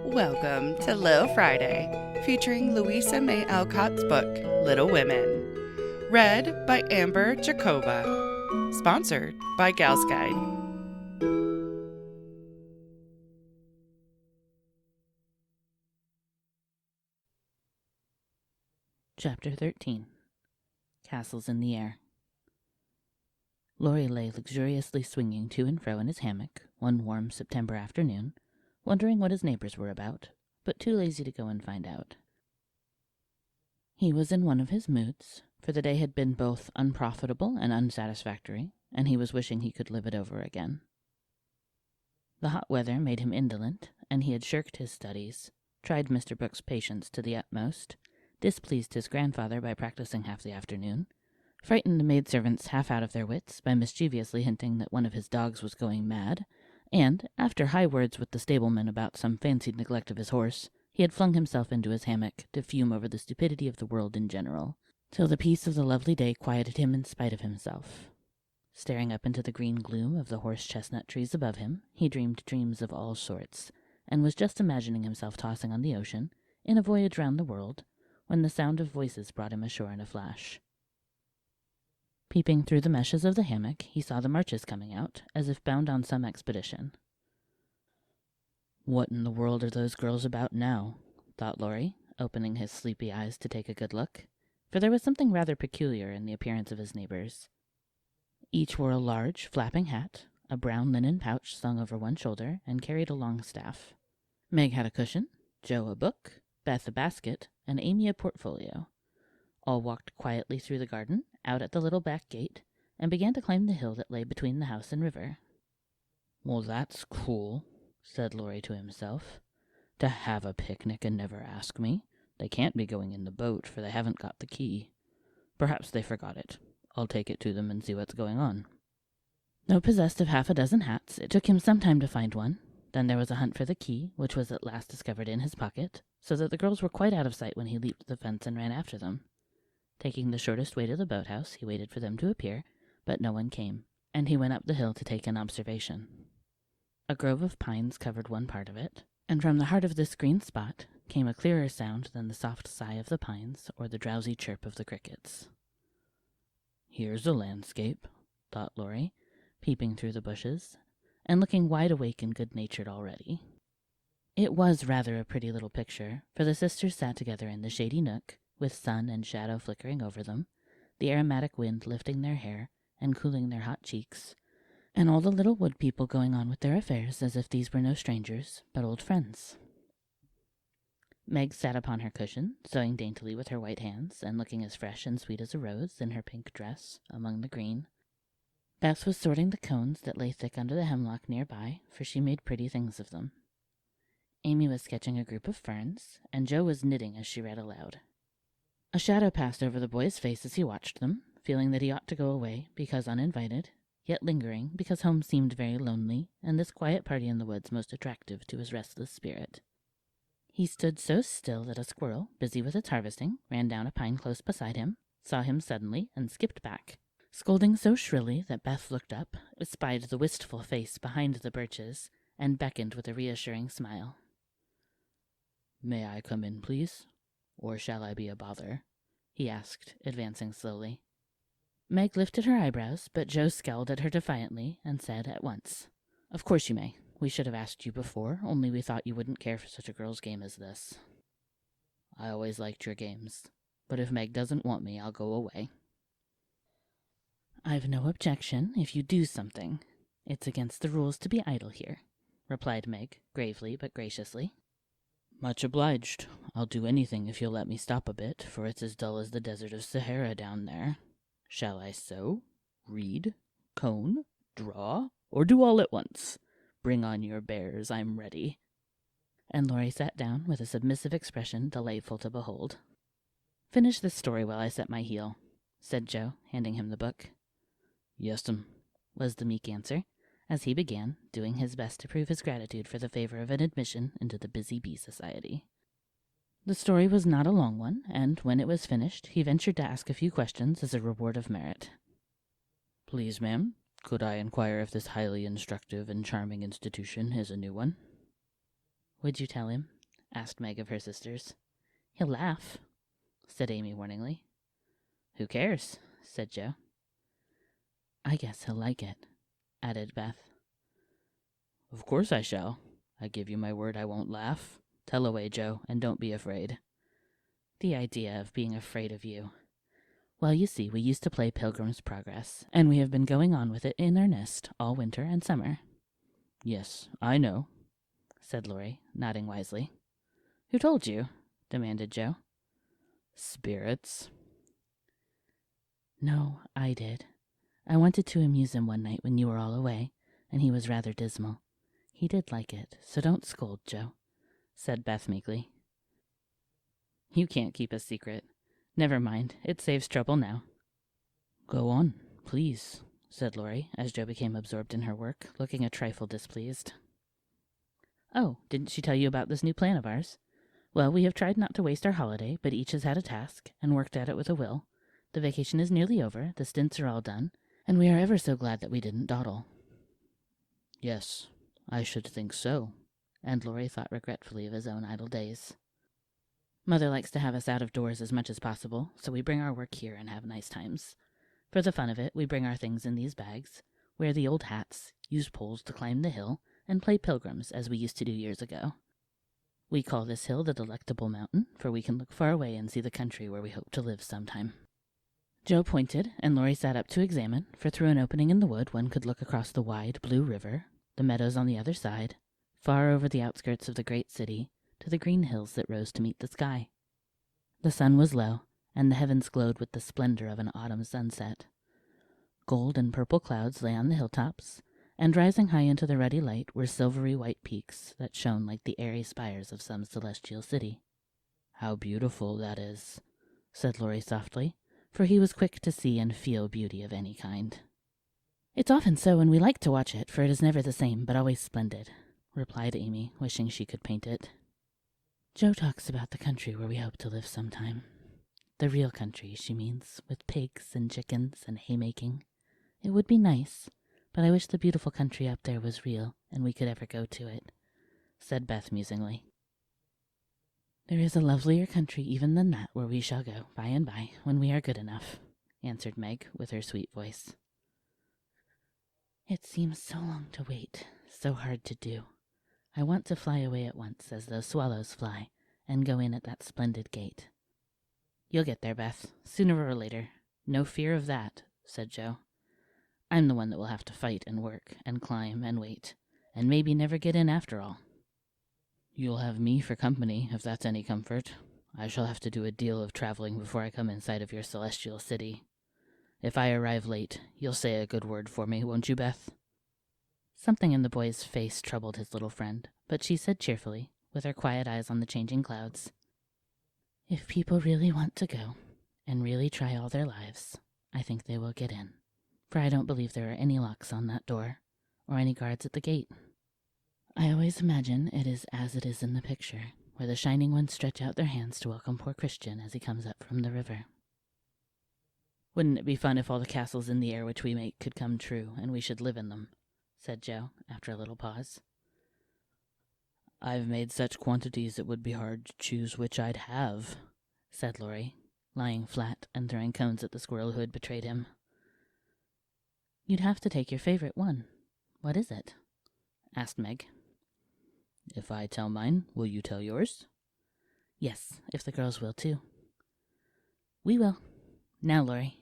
Welcome to Lil Friday, featuring Louisa May Alcott's book, Little Women. Read by Amber Jacoba. Sponsored by Gals Guide. Chapter 13. Castles in the Air. Laurie lay luxuriously swinging to and fro in his hammock one warm September afternoon, wondering what his neighbors were about, but too lazy to go and find out. He was in one of his moods, for the day had been both unprofitable and unsatisfactory, and he was wishing he could live it over again. The hot weather made him indolent, and he had shirked his studies, tried Mr. Brooks' patience to the utmost, displeased his grandfather by practicing half the afternoon, frightened the maidservants half out of their wits by mischievously hinting that one of his dogs was going mad, and, after high words with the stableman about some fancied neglect of his horse, he had flung himself into his hammock to fume over the stupidity of the world in general, till the peace of the lovely day quieted him in spite of himself. Staring up into the green gloom of the horse-chestnut trees above him, he dreamed dreams of all sorts, and was just imagining himself tossing on the ocean, in a voyage round the world, when the sound of voices brought him ashore in a flash. Peeping through the meshes of the hammock, he saw the Marches coming out, as if bound on some expedition. "What in the world are those girls about now?" thought Laurie, opening his sleepy eyes to take a good look, for there was something rather peculiar in the appearance of his neighbors. Each wore a large, flapping hat, a brown linen pouch slung over one shoulder, and carried a long staff. Meg had a cushion, Joe a book, Beth a basket, and Amy a portfolio. All walked quietly through the garden, out at the little back gate, and began to climb the hill that lay between the house and river. "Well, that's cool," said Laurie to himself. "To have a picnic and never ask me. They can't be going in the boat, for they haven't got the key. Perhaps they forgot it. I'll take it to them and see what's going on." Though possessed of half a dozen hats, it took him some time to find one. Then there was a hunt for the key, which was at last discovered in his pocket, so that the girls were quite out of sight when he leaped the fence and ran after them. Taking the shortest way to the boathouse, he waited for them to appear, but no one came, and he went up the hill to take an observation. A grove of pines covered one part of it, and from the heart of this green spot came a clearer sound than the soft sigh of the pines or the drowsy chirp of the crickets. "Here's a landscape," thought Laurie, peeping through the bushes, and looking wide awake and good-natured already. It was rather a pretty little picture, for the sisters sat together in the shady nook, with sun and shadow flickering over them, the aromatic wind lifting their hair and cooling their hot cheeks, and all the little wood people going on with their affairs as if these were no strangers, but old friends. Meg sat upon her cushion, sewing daintily with her white hands, and looking as fresh and sweet as a rose in her pink dress among the green. Beth was sorting the cones that lay thick under the hemlock near by, for she made pretty things of them. Amy was sketching a group of ferns, and Jo was knitting as she read aloud. A shadow passed over the boy's face as he watched them, feeling that he ought to go away because uninvited, yet lingering because home seemed very lonely, and this quiet party in the woods most attractive to his restless spirit. He stood so still that a squirrel, busy with its harvesting, ran down a pine close beside him, saw him suddenly, and skipped back, scolding so shrilly that Beth looked up, espied the wistful face behind the birches, and beckoned with a reassuring smile. "May I come in, please? Or shall I be a bother?" he asked, advancing slowly. Meg lifted her eyebrows, but Jo scowled at her defiantly and said at once, "Of course you may. We should have asked you before, only we thought you wouldn't care for such a girl's game as this." "I always liked your games, but if Meg doesn't want me, I'll go away." "I've no objection if you do something. It's against the rules to be idle here," replied Meg, gravely but graciously. "Much obliged. I'll do anything if you'll let me stop a bit, for it's as dull as the desert of Sahara down there. Shall I sew, read, cone, draw, or do all at once? Bring on your bears, I'm ready." And Laurie sat down with a submissive expression delightful to behold. "Finish this story while I set my heel," said Jo, handing him the book. "Yes'm," was the meek answer, as he began, doing his best to prove his gratitude for the favor of an admission into the Busy Bee Society. The story was not a long one, and when it was finished, he ventured to ask a few questions as a reward of merit. "Please, ma'am, could I inquire if this highly instructive and charming institution is a new one?" "Would you tell him?" asked Meg of her sisters. He'll laugh, said Amy warningly. Who cares? Said Jo. I guess he'll like it, added Beth. Of course I shall. I give you my word I won't laugh. Tell away, Jo, and don't be afraid. The idea of being afraid of you. Well, you see, we used to play Pilgrim's Progress, and we have been going on with it in earnest all winter and summer. Yes, I know, said Laurie, nodding wisely. Who told you? Demanded Jo. Spirits. No, I did. I wanted to amuse him one night when you were all away, and he was rather dismal. He did like it, so don't scold, Jo, said Beth meekly. You can't keep a secret. Never mind, it saves trouble now. Go on, please, said Laurie, as Jo became absorbed in her work, looking a trifle displeased. Oh, didn't she tell you about this new plan of ours? Well, we have tried not to waste our holiday, but each has had a task, and worked at it with a will. The vacation is nearly over, the stints are all done, and we are ever so glad that we didn't dawdle. Yes, I should think so, and Laurie thought regretfully of his own idle days. Mother likes to have us out of doors as much as possible, so we bring our work here and have nice times. For the fun of it, we bring our things in these bags, wear the old hats, use poles to climb the hill, and play pilgrims as we used to do years ago. We call this hill the Delectable Mountain, for we can look far away and see the country where we hope to live sometime. Jo pointed, and Laurie sat up to examine, for through an opening in the wood one could look across the wide blue river, the meadows on the other side, far over the outskirts of the great city, to the green hills that rose to meet the sky. The sun was low, and the heavens glowed with the splendor of an autumn sunset. Gold and purple clouds lay on the hilltops, and rising high into the ruddy light were silvery white peaks that shone like the airy spires of some celestial city. How beautiful that is, said Laurie softly, for he was quick to see and feel beauty of any kind. It's often so, and we like to watch it, for it is never the same, but always splendid, replied Amy, wishing she could paint it. Jo talks about the country where we hope to live sometime. The real country, she means, with pigs and chickens and haymaking. It would be nice, but I wish the beautiful country up there was real, and we could ever go to it, said Beth musingly. There is a lovelier country even than that where we shall go by and by, when we are good enough, answered Meg with her sweet voice. It seems so long to wait, so hard to do. I want to fly away at once, as those swallows fly, and go in at that splendid gate. You'll get there, Beth, sooner or later. No fear of that, said Jo. I'm the one that will have to fight and work, and climb and wait, and maybe never get in after all. You'll have me for company, if that's any comfort. I shall have to do a deal of traveling before I come in sight of your celestial city. If I arrive late, you'll say a good word for me, won't you, Beth? Something in the boy's face troubled his little friend, but she said cheerfully, with her quiet eyes on the changing clouds, If people really want to go, and really try all their lives, I think they will get in, for I don't believe there are any locks on that door, or any guards at the gate. I always imagine it is as it is in the picture, where the Shining Ones stretch out their hands to welcome poor Christian as he comes up from the river. Wouldn't it be fun if all the castles in the air which we make could come true, and we should live in them? Said Jo, after a little pause. I've made such quantities it would be hard to choose which I'd have, said Laurie, lying flat and throwing cones at the squirrel who had betrayed him. You'd have to take your favorite one. What is it? Asked Meg. If I tell mine, will you tell yours? Yes, if the girls will too. We will. Now, Laurie.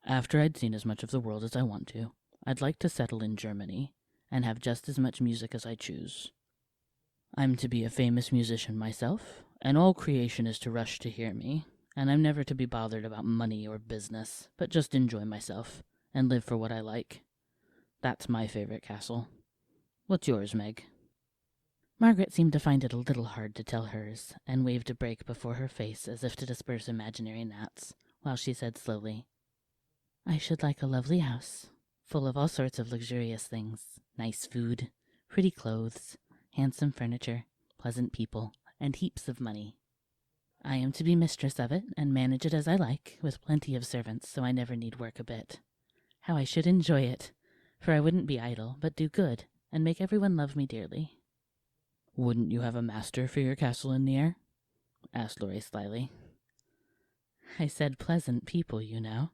After I'd seen as much of the world as I want to, I'd like to settle in Germany, and have just as much music as I choose. I'm to be a famous musician myself, and all creation is to rush to hear me, and I'm never to be bothered about money or business, but just enjoy myself, and live for what I like. That's my favorite castle. What's yours, Meg? Margaret seemed to find it a little hard to tell hers, and waved a break before her face as if to disperse imaginary gnats, while she said slowly, I should like a lovely house, full of all sorts of luxurious things, nice food, pretty clothes, handsome furniture, pleasant people, and heaps of money. I am to be mistress of it, and manage it as I like, with plenty of servants, so I never need work a bit. How I should enjoy it, for I wouldn't be idle, but do good, and make everyone love me dearly. Wouldn't you have a master for your castle in the air? Asked Laurie slyly. I said pleasant people, you know.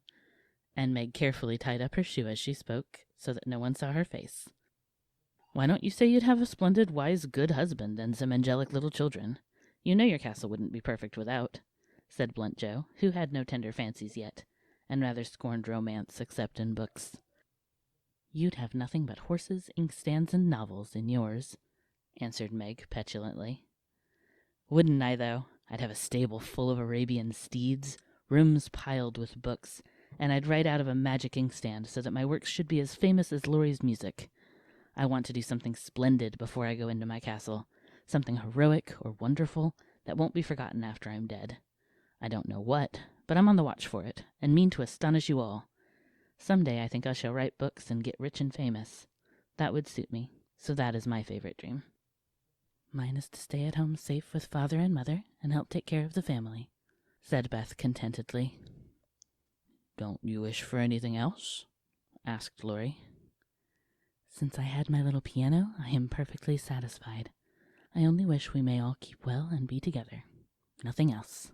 And Meg carefully tied up her shoe as she spoke, so that no one saw her face. Why don't you say you'd have a splendid, wise, good husband and some angelic little children? You know your castle wouldn't be perfect without, said blunt Joe, who had no tender fancies yet, and rather scorned romance except in books. You'd have nothing but horses, inkstands, and novels in yours, answered Meg petulantly. Wouldn't I, though? I'd have a stable full of Arabian steeds, rooms piled with books, and I'd write out of a magic inkstand so that my works should be as famous as Laurie's music. I want to do something splendid before I go into my castle, something heroic or wonderful that won't be forgotten after I'm dead. I don't know what, but I'm on the watch for it, and mean to astonish you all. Some day I think I shall write books and get rich and famous. That would suit me, so that is my favorite dream. Mine is to stay at home safe with father and mother and help take care of the family, said Beth contentedly. Don't you wish for anything else? Asked Laurie. Since I had my little piano, I am perfectly satisfied. I only wish we may all keep well and be together. Nothing else.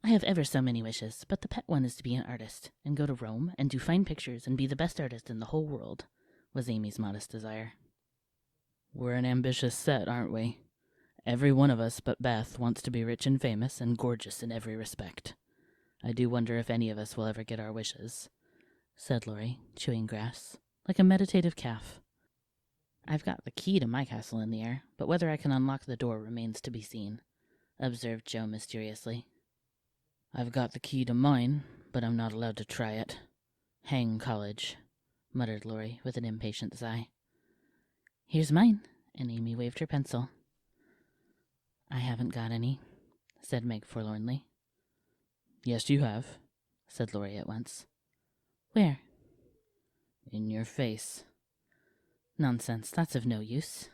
I have ever so many wishes, but the pet one is to be an artist, and go to Rome, and do fine pictures, and be the best artist in the whole world, was Amy's modest desire. We're an ambitious set, aren't we? Every one of us but Beth wants to be rich and famous and gorgeous in every respect. I do wonder if any of us will ever get our wishes, said Laurie, chewing grass, like a meditative calf. I've got the key to my castle in the air, but whether I can unlock the door remains to be seen, observed Joe mysteriously. I've got the key to mine, but I'm not allowed to try it. Hang college, muttered Laurie with an impatient sigh. Here's mine, and Amy waved her pencil. I haven't got any, said Meg forlornly. Yes, you have, said Laurie at once. Where? In your face. Nonsense, that's of no use.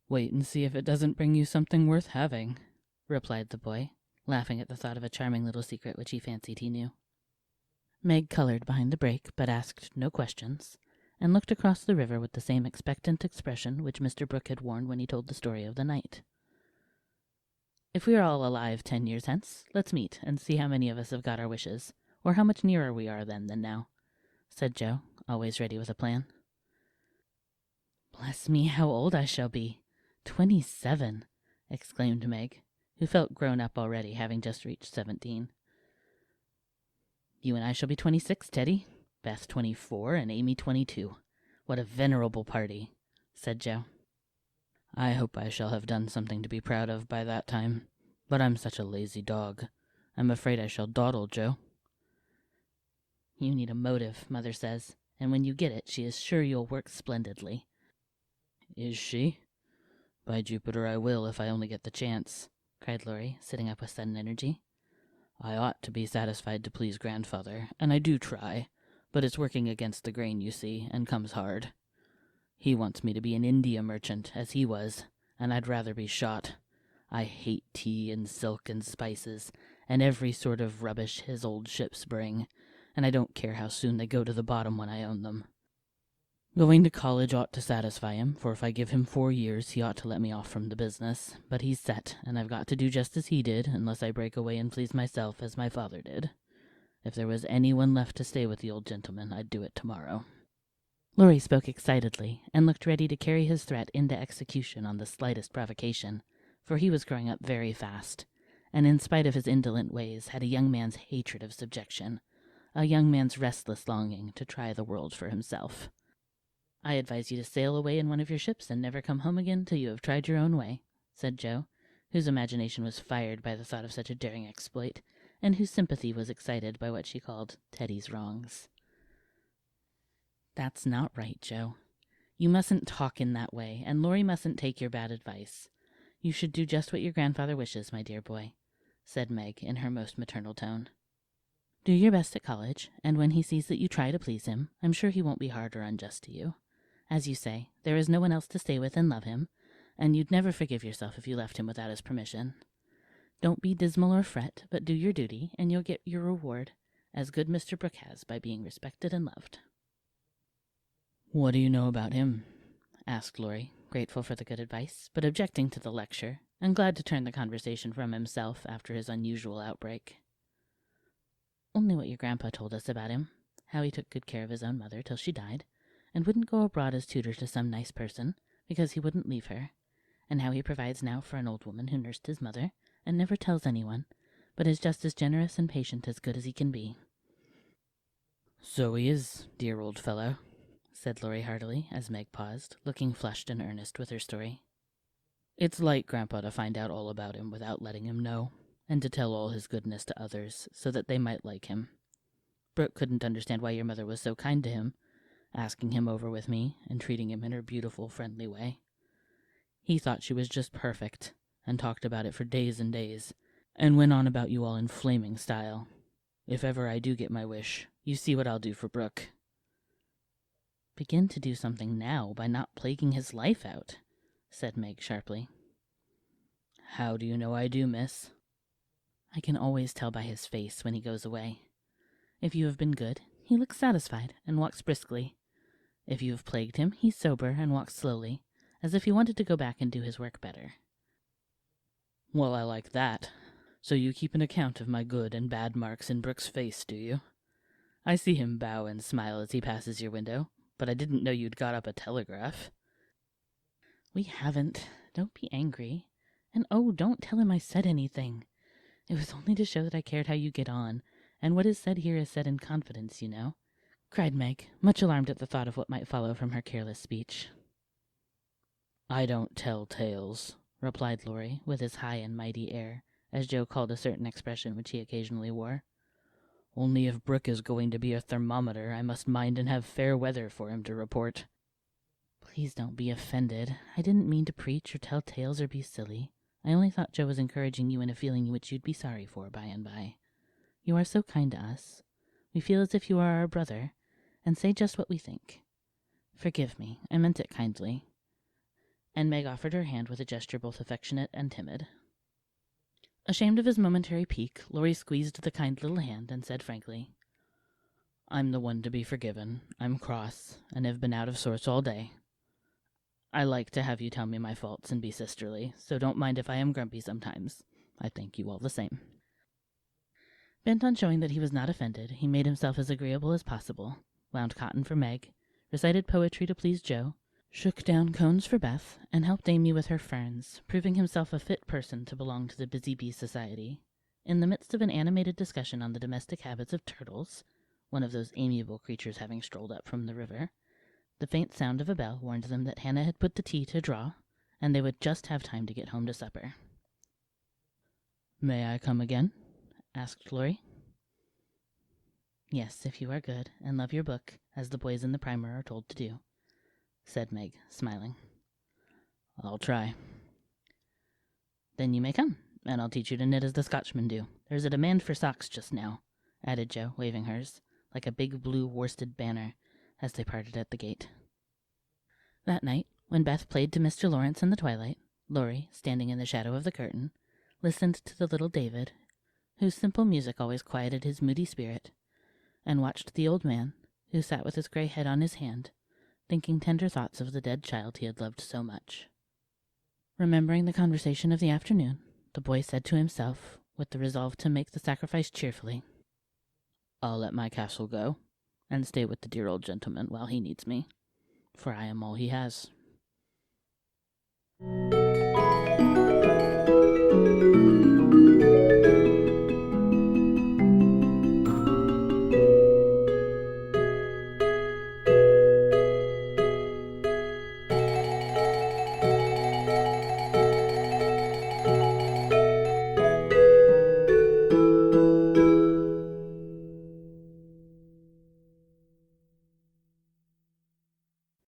Wait and see if it doesn't bring you something worth having, replied the boy, laughing at the thought of a charming little secret which he fancied he knew. Meg colored behind the brake, but asked no questions, and looked across the river with the same expectant expression which Mr. Brooke had worn when he told the story of the night. If we are all alive 10 years hence, let's meet and see how many of us have got our wishes, or how much nearer we are then than now, said Joe, always ready with a plan. Bless me, how old I shall be! 27, exclaimed Meg, who felt grown up already, having just reached 17. You and I shall be 26, Teddy. Beth 24, and Amy 22. What a venerable party, said Joe. I hope I shall have done something to be proud of by that time, but I'm such a lazy dog. I'm afraid I shall dawdle, Joe. You need a motive, Mother says, and when you get it, she is sure you'll work splendidly. Is she? By Jupiter, I will, if I only get the chance, cried Laurie, sitting up with sudden energy. I ought to be satisfied to please grandfather, and I do try, but it's working against the grain, you see, and comes hard. He wants me to be an India merchant, as he was, and I'd rather be shot. I hate tea and silk and spices, and every sort of rubbish his old ships bring, and I don't care how soon they go to the bottom when I own them. Going to college ought to satisfy him, for if I give him 4 years, he ought to let me off from the business, but he's set, and I've got to do just as he did, unless I break away and please myself as my father did. If there was anyone left to stay with the old gentleman, I'd do it tomorrow. Laurie spoke excitedly, and looked ready to carry his threat into execution on the slightest provocation, for he was growing up very fast, and in spite of his indolent ways had a young man's hatred of subjection, a young man's restless longing to try the world for himself. I advise you to sail away in one of your ships and never come home again till you have tried your own way, said Joe, whose imagination was fired by the thought of such a daring exploit, and whose sympathy was excited by what she called Teddy's wrongs. That's not right, Joe. You mustn't talk in that way, and Laurie mustn't take your bad advice. You should do just what your grandfather wishes, my dear boy, said Meg in her most maternal tone. Do your best at college, and when he sees that you try to please him, I'm sure he won't be hard or unjust to you. As you say, there is no one else to stay with and love him, and you'd never forgive yourself if you left him without his permission. Don't be dismal or fret, but do your duty, and you'll get your reward, as good Mr. Brooke has by being respected and loved. What do you know about him? Asked Laurie, grateful for the good advice, but objecting to the lecture, and glad to turn the conversation from himself after his unusual outbreak. Only what your grandpa told us about him, how he took good care of his own mother till she died, and wouldn't go abroad as tutor to some nice person, because he wouldn't leave her, and how he provides now for an old woman who nursed his mother, and never tells anyone, but is just as generous and patient as good as he can be. So he is, dear old fellow, said Laurie heartily, as Meg paused, looking flushed and earnest with her story. It's like Grandpa to find out all about him without letting him know, and to tell all his goodness to others, so that they might like him. Brooke couldn't understand why your mother was so kind to him, asking him over with me, and treating him in her beautiful, friendly way. He thought she was just perfect, and talked about it for days and days, and went on about you all in flaming style. If ever I do get my wish, you see what I'll do for Brooke. Begin to do something now by not plaguing his life out, said Meg sharply. How do you know I do, miss? I can always tell by his face when he goes away. If you have been good, he looks satisfied and walks briskly. If you have plagued him, he's sober and walks slowly, as if he wanted to go back and do his work better. Well, I like that. So you keep an account of my good and bad marks in Brooke's face, do you? I see him bow and smile as he passes your window, but I didn't know you'd got up a telegraph. We haven't. Don't be angry. And oh, don't tell him I said anything. It was only to show that I cared how you get on, and what is said here is said in confidence, you know, cried Meg, much alarmed at the thought of what might follow from her careless speech. I don't tell tales, replied Laurie, with his high and mighty air, as Joe called a certain expression which he occasionally wore. Only if Brooke is going to be a thermometer, I must mind and have fair weather for him to report. Please don't be offended. I didn't mean to preach or tell tales or be silly. I only thought Joe was encouraging you in a feeling which you'd be sorry for by and by. You are so kind to us. We feel as if you are our brother, and say just what we think. Forgive me, I meant it kindly. And Meg offered her hand with a gesture both affectionate and timid. Ashamed of his momentary pique, Laurie squeezed the kind little hand and said frankly, I'm the one to be forgiven. I'm cross, and have been out of sorts all day. I like to have you tell me my faults and be sisterly, so don't mind if I am grumpy sometimes. I thank you all the same. Bent on showing that he was not offended, he made himself as agreeable as possible, wound cotton for Meg, recited poetry to please Joe, shook down cones for Beth, and helped Amy with her ferns, proving himself a fit person to belong to the Busy Bee Society. In the midst of an animated discussion on the domestic habits of turtles, one of those amiable creatures having strolled up from the river, the faint sound of a bell warned them that Hannah had put the tea to draw, and they would just have time to get home to supper. May I come again? asked Laurie. Yes, if you are good, and love your book, as the boys in the primer are told to do, said Meg, smiling. I'll try. Then you may come, and I'll teach you to knit as the Scotchmen do. There's a demand for socks just now, added Joe, waving hers, like a big blue worsted banner, as they parted at the gate. That night, when Beth played to Mr. Lawrence in the twilight, Laurie, standing in the shadow of the curtain, listened to the little David, whose simple music always quieted his moody spirit, and watched the old man, who sat with his gray head on his hand, thinking tender thoughts of the dead child he had loved so much. Remembering the conversation of the afternoon, the boy said to himself, with the resolve to make the sacrifice cheerfully, I'll let my castle go, and stay with the dear old gentleman while he needs me, for I am all he has.